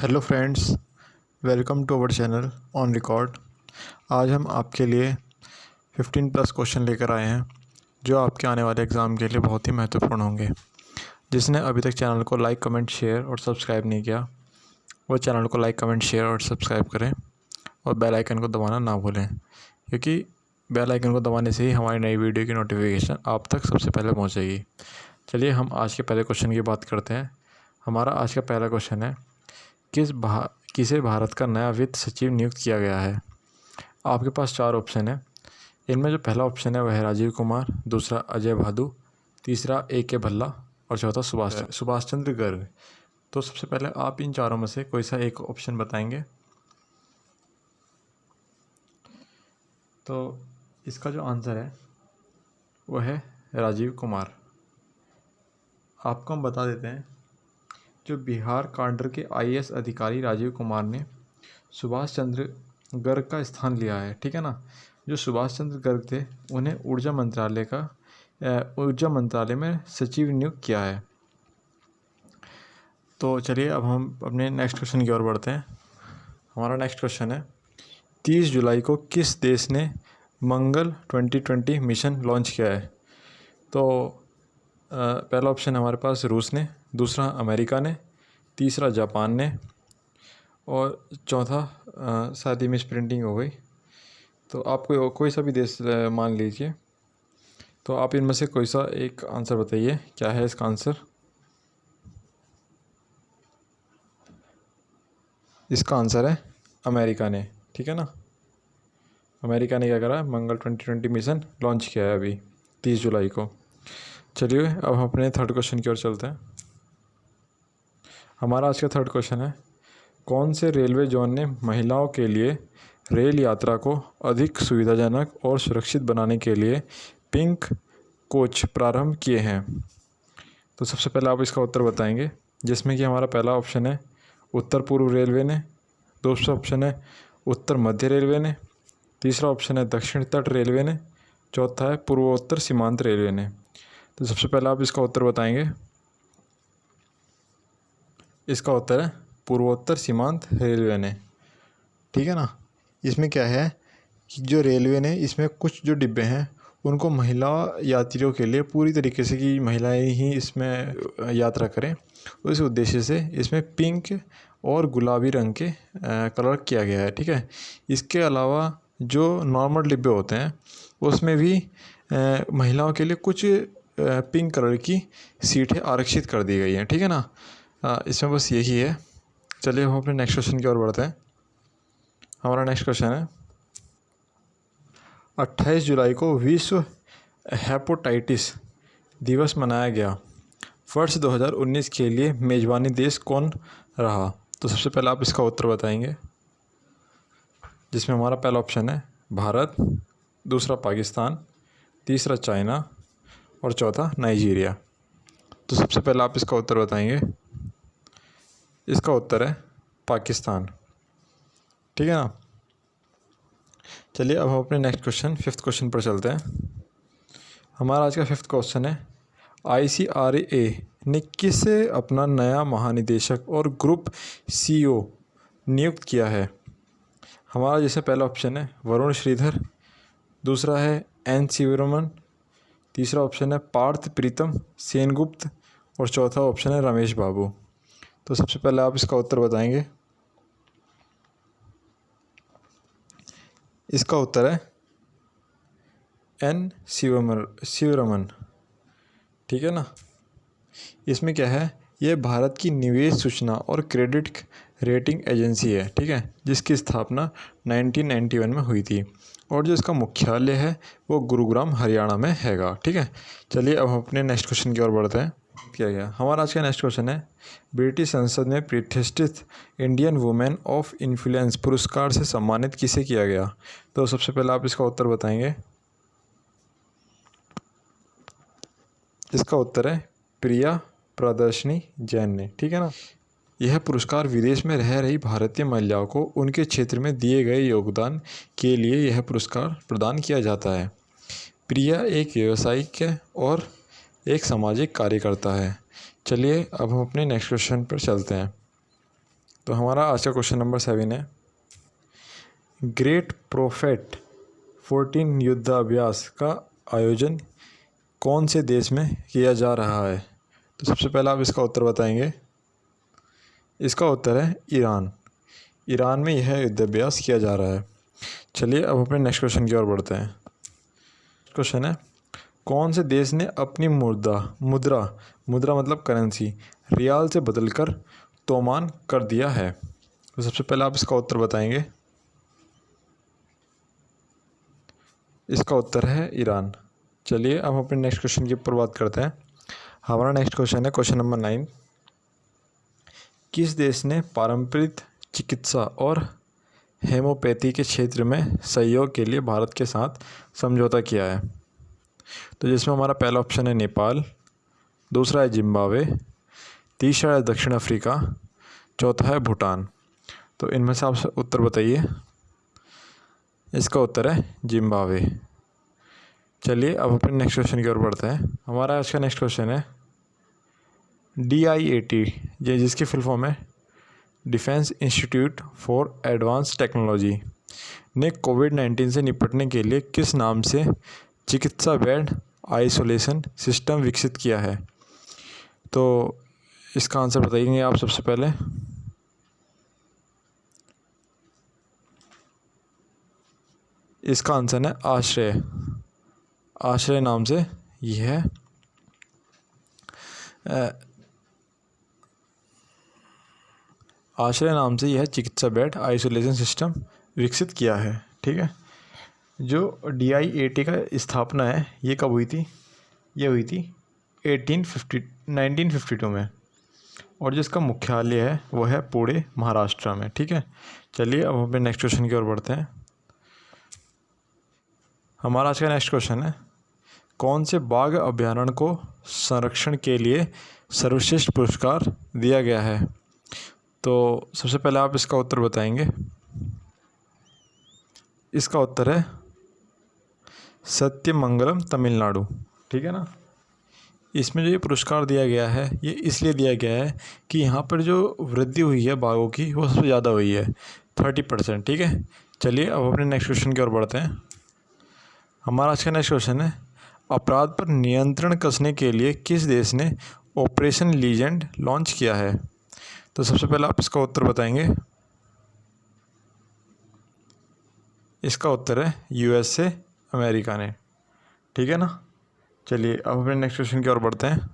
Hello friends, welcome to our channel on record. आज हम आपके लिए 15 प्लस क्वेश्चन लेकर आए हैं जो आपके आने वाले एग्ज़ाम के लिए बहुत ही महत्वपूर्ण होंगे। जिसने अभी तक चैनल को लाइक, कमेंट, शेयर और सब्सक्राइब नहीं किया, वो चैनल को लाइक, कमेंट, शेयर और सब्सक्राइब करें और बेल आइकन को दबाना ना भूलें, क्योंकि बेल आइकन को दबाने से ही हमारी नई वीडियो की नोटिफिकेशन आप तक सबसे पहले पहुँचेगी। चलिए हम आज के पहले क्वेश्चन की बात करते हैं। हमारा आज का पहला क्वेश्चन है, किसे भारत का नया वित्त सचिव नियुक्त किया गया है। आपके पास 4 ऑप्शन है। इनमें जो पहला ऑप्शन है वह है राजीव कुमार, दूसरा अजय भादु, तीसरा AK भल्ला और चौथा सुभाष चंद्र गर्ग। तो सबसे पहले आप इन चारों में से कोई सा एक ऑप्शन बताएंगे। तो इसका जो आंसर है वह है राजीव कुमार। आपको हम बता देते हैं, जो बिहार काडर के IAS अधिकारी राजीव कुमार ने सुभाष चंद्र गर्ग का स्थान लिया है। ठीक है ना। जो सुभाष चंद्र गर्ग थे उन्हें ऊर्जा मंत्रालय में सचिव नियुक्त किया है। तो चलिए अब हम अपने नेक्स्ट क्वेश्चन की ओर बढ़ते हैं। हमारा नेक्स्ट क्वेश्चन है, 30 जुलाई को किस देश ने मंगल 2020 मिशन लॉन्च किया है। तो पहला ऑप्शन हमारे पास रूस ने, दूसरा अमेरिका ने, तीसरा जापान ने और चौथा शायद मिस प्रिंटिंग हो गई। तो आप कोई सा भी देश मान लीजिए। तो आप इनमें से कोई सा एक आंसर बताइए, क्या है इसका आंसर। इसका आंसर है अमेरिका ने। ठीक है ना। अमेरिका ने क्या करा, मंगल 2020 मिशन लॉन्च किया है अभी 30 जुलाई को। चलिए अब हम अपने थर्ड क्वेश्चन की ओर चलते हैं। हमारा आज का थर्ड क्वेश्चन है, कौन से रेलवे जोन ने महिलाओं के लिए रेल यात्रा को अधिक सुविधाजनक और सुरक्षित बनाने के लिए पिंक कोच प्रारंभ किए हैं। तो सबसे पहले आप इसका उत्तर बताएंगे, जिसमें कि हमारा पहला ऑप्शन है उत्तर पूर्व रेलवे ने, दूसरा ऑप्शन है उत्तर मध्य रेलवे ने, तीसरा ऑप्शन है दक्षिण तट रेलवे ने, चौथा है पूर्वोत्तर सीमांत रेलवे ने। तो सबसे पहले आप इसका उत्तर बताएंगे। इसका उत्तर है पूर्वोत्तर सीमांत रेलवे ने। ठीक है ना। इसमें क्या है कि जो रेलवे ने, इसमें कुछ जो डिब्बे हैं उनको महिला यात्रियों के लिए पूरी तरीके से कि महिलाएं ही इसमें यात्रा करें, उस उद्देश्य से इसमें पिंक और गुलाबी रंग के कलर किया गया है। ठीक है। इसके अलावा जो नॉर्मल डिब्बे होते हैं उसमें भी महिलाओं के लिए कुछ पिंक कलर की सीटें आरक्षित कर दी गई हैं। ठीक है ना। इसमें बस यही है। चलिए हम अपने नेक्स्ट क्वेश्चन की ओर बढ़ते हैं। हमारा नेक्स्ट क्वेश्चन है, 28 जुलाई को विश्व हेपेटाइटिस दिवस मनाया गया। वर्ष 2019 के लिए मेज़बानी देश कौन रहा। तो सबसे पहले आप इसका उत्तर बताएंगे, जिसमें हमारा पहला ऑप्शन है भारत, दूसरा पाकिस्तान, तीसरा चाइना और चौथा नाइजीरिया। तो सबसे पहले आप इसका उत्तर बताएंगे। इसका उत्तर है पाकिस्तान। ठीक है ना। चलिए अब हम अपने नेक्स्ट क्वेश्चन, फिफ्थ क्वेश्चन पर चलते हैं। हमारा आज का फिफ्थ क्वेश्चन है, ICRA ने किसे अपना नया महानिदेशक और ग्रुप CEO नियुक्त किया है। हमारा जैसे पहला ऑप्शन है वरुण श्रीधर, दूसरा है N शिवरमन, तीसरा ऑप्शन है पार्थ प्रीतम सेनगुप्त और चौथा ऑप्शन है रमेश बाबू। तो सबसे पहले आप इसका उत्तर बताएंगे। इसका उत्तर है N शिवरमन। ठीक है ना। इसमें क्या है, यह भारत की निवेश सूचना और क्रेडिट रेटिंग एजेंसी है। ठीक है। जिसकी स्थापना 1991 में हुई थी और जो इसका मुख्यालय है वो गुरुग्राम हरियाणा में हैगा। ठीक है। चलिए अब हम अपने नेक्स्ट क्वेश्चन की ओर बढ़ते हैं। किया गया हमारा आज का नेक्स्ट क्वेश्चन है, ब्रिटिश संसद में प्रतिष्ठित इंडियन वुमेन ऑफ इन्फ्लुएंस पुरस्कार से सम्मानित किसे किया गया। तो सबसे पहले आप इसका उत्तर बताएंगे। इसका उत्तर है प्रिया प्रदर्शनी जैन ने। ठीक है ना। यह पुरस्कार विदेश में रह रही भारतीय महिलाओं को उनके क्षेत्र में दिए गए योगदान के लिए यह पुरस्कार प्रदान किया जाता है। प्रिया एक व्यावसायिक और एक सामाजिक कार्यकर्ता है। चलिए अब हम अपने नेक्स्ट क्वेश्चन पर चलते हैं। तो हमारा आज का क्वेश्चन नंबर 7 है, ग्रेट प्रोफेट 14 युद्ध अभ्यास का आयोजन कौन से देश में किया जा रहा है? तो सबसे पहले आप इसका उत्तर बताएंगे। इसका उत्तर है ईरान। ईरान में यह युद्ध अभ्यास किया जा रहा है। चलिए अब अपने नेक्स्ट क्वेश्चन की ओर बढ़ते हैं। क्वेश्चन है, कौन से देश ने अपनी मुद्रा मतलब करेंसी रियाल से बदलकर तोमान कर दिया है? तो सबसे पहले आप इसका उत्तर बताएंगे। इसका उत्तर है ईरान। चलिए अब अपने नेक्स्ट क्वेश्चन की ऊपर बात करते हैं। हमारा नेक्स्ट क्वेश्चन है क्वेश्चन नंबर 9, किस देश ने पारंपरिक चिकित्सा और हेमोपैथी के क्षेत्र में सहयोग के लिए भारत के साथ समझौता किया है? तो जिसमें हमारा पहला ऑप्शन है नेपाल, दूसरा है जिम्बाब्वे, तीसरा है दक्षिण अफ्रीका, चौथा है भूटान। तो इनमें से आप उत्तर बताइए। इसका उत्तर है जिम्बाब्वे। चलिए अब अपने नेक्स्ट क्वेश्चन की ओर बढ़ते हैं। हमारा आज का नेक्स्ट क्वेश्चन है, DIAT जिसकी फुल फॉर्म है defence institute for advance technology ने कोविड-19 से निपटने के लिए किस नाम से चिकित्सा बेड आइसोलेशन सिस्टम विकसित किया है? तो इसका आंसर बताइए आप सबसे पहले। इसका आंसर है आश्रय नाम से यह चिकित्सा बेड आइसोलेशन सिस्टम विकसित किया है। ठीक है, जो DIAT का स्थापना है ये कब हुई थी? ये हुई थी 1952 में, और जिसका मुख्यालय है वो है पुणे महाराष्ट्र में। ठीक है, चलिए अब अपने नेक्स्ट क्वेश्चन की ओर बढ़ते हैं। हमारा आज का नेक्स्ट क्वेश्चन है, कौन से बाघ अभयारण्य को संरक्षण के लिए सर्वश्रेष्ठ पुरस्कार दिया गया है? तो सबसे पहले आप इसका उत्तर बताएंगे। इसका उत्तर है सत्यमंगलम, तमिलनाडु। ठीक है ना। इसमें जो ये पुरस्कार दिया गया है ये इसलिए दिया गया है कि यहाँ पर जो वृद्धि हुई है बाघों की वो सबसे ज़्यादा हुई है, 30%। ठीक है, चलिए अब अपने नेक्स्ट क्वेश्चन की ओर बढ़ते हैं। हमारा आज का नेक्स्ट क्वेश्चन है, अपराध पर नियंत्रण कसने के लिए किस देश ने ऑपरेशन लीजेंड लॉन्च किया है? तो सबसे पहले आप इसका उत्तर बताएंगे। इसका उत्तर है USA, अमेरिका ने। ठीक है ना। चलिए अब अपने नेक्स्ट क्वेश्चन की ओर बढ़ते हैं।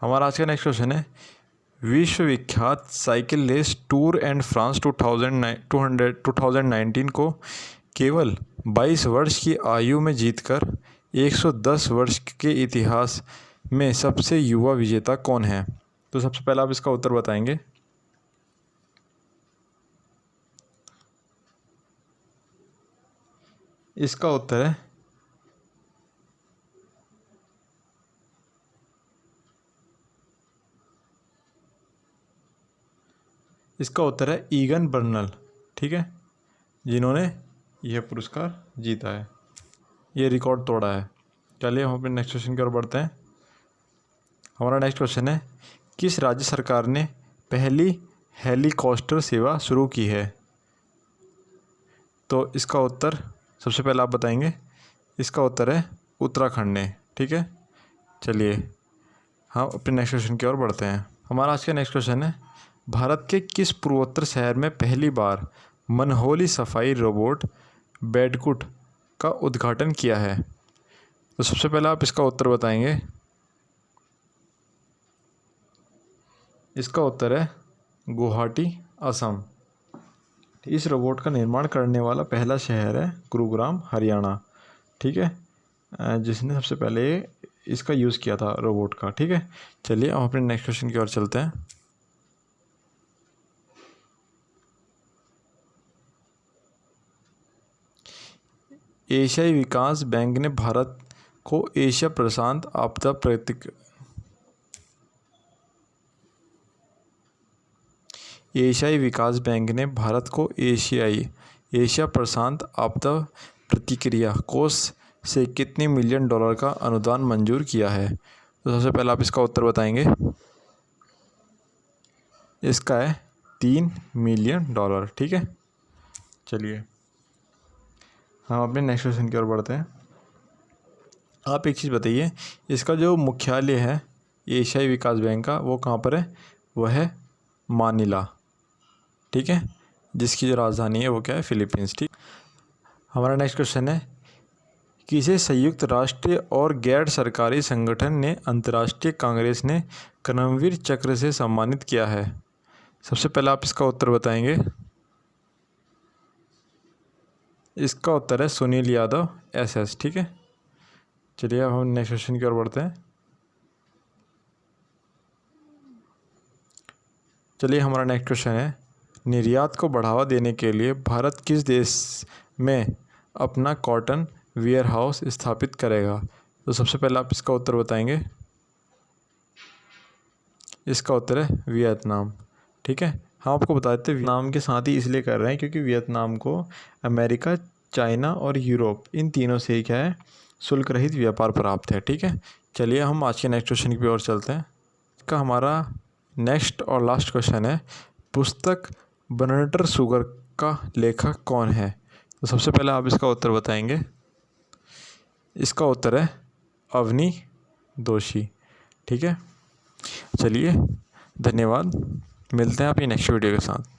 हमारा आज का नेक्स्ट क्वेश्चन है, विश्व विख्यात cycle race Tour de France 2019 को केवल 22 वर्ष की आयु में जीतकर 110 वर्ष के इतिहास में सबसे युवा विजेता कौन है? तो सबसे पहले आप इसका उत्तर बताएंगे। इसका उत्तर है ईगन बर्नल। ठीक है, जिन्होंने यह पुरस्कार जीता है, ये रिकॉर्ड तोड़ा है। चलिए हम अपने नेक्स्ट क्वेश्चन की ओर बढ़ते हैं। हमारा नेक्स्ट क्वेश्चन है, किस राज्य सरकार ने पहली हेलीकॉप्टर सेवा शुरू की है? तो इसका उत्तर सबसे पहले आप बताएंगे। इसका उत्तर है उत्तराखंड ने। ठीक है, चलिए हम अपने नेक्स्ट क्वेश्चन की ओर बढ़ते हैं। हमारा आज का नेक्स्ट क्वेश्चन है, भारत के किस पूर्वोत्तर शहर में पहली बार मनहोली सफाई रोबोट बेडकुट का उद्घाटन किया है? तो सबसे पहले आप इसका उत्तर बताएंगे। इसका उत्तर है गुवाहाटी, असम। इस रोबोट का निर्माण करने वाला पहला शहर है गुरुग्राम, हरियाणा। ठीक है, जिसने सबसे पहले इसका यूज़ किया था रोबोट का। ठीक है, चलिए हम अपने नेक्स्ट क्वेश्चन की ओर चलते हैं। एशियाई विकास बैंक ने भारत को एशिया प्रशांत आपदा एशियाई विकास बैंक ने भारत को एशिया प्रशांत आपदा प्रतिक्रिया कोष से कितने मिलियन डॉलर का अनुदान मंजूर किया है? तो सबसे पहले आप इसका उत्तर बताएंगे। इसका है 3 मिलियन डॉलर। ठीक है, चलिए हम अपने नेक्स्ट क्वेश्चन की ओर बढ़ते हैं। आप एक चीज़ बताइए, इसका जो मुख्यालय है एशियाई विकास बैंक का, वो कहाँ पर है? वो है मानिला। ठीक है, जिसकी जो राजधानी है वो क्या है? फिलीपींस। ठीक, हमारा नेक्स्ट क्वेश्चन है, किसे संयुक्त राष्ट्र और गैर सरकारी संगठन ने अंतर्राष्ट्रीय कांग्रेस ने कर्मवीर चक्र से सम्मानित किया है? सबसे पहले आप इसका उत्तर बताएंगे। इसका उत्तर है सुनील यादव SS। ठीक है, चलिए अब हम नेक्स्ट क्वेश्चन की ओर बढ़ते हैं। चलिए हमारा नेक्स्ट क्वेश्चन है, निर्यात को बढ़ावा देने के लिए भारत किस देश में अपना कॉटन वेयर हाउस स्थापित करेगा? तो सबसे पहले आप इसका उत्तर बताएंगे। इसका उत्तर है वियतनाम। ठीक है, हम आपको बता देते हैं वियतनाम के साथ ही इसलिए कर रहे हैं क्योंकि वियतनाम को अमेरिका, चाइना और यूरोप, इन तीनों से क्या है? शुल्क रहित व्यापार प्राप्त है। ठीक है, चलिए हम आज के नेक्स्ट क्वेश्चन की ओर चलते हैं। इसका हमारा नेक्स्ट और लास्ट क्वेश्चन है, पुस्तक बर्नार्ड शुगर का लेखक कौन है? तो सबसे पहले आप इसका उत्तर बताएंगे। इसका उत्तर है अवनी जोशी। ठीक है, चलिए धन्यवाद, मिलते हैं आपकी नेक्स्ट वीडियो के साथ।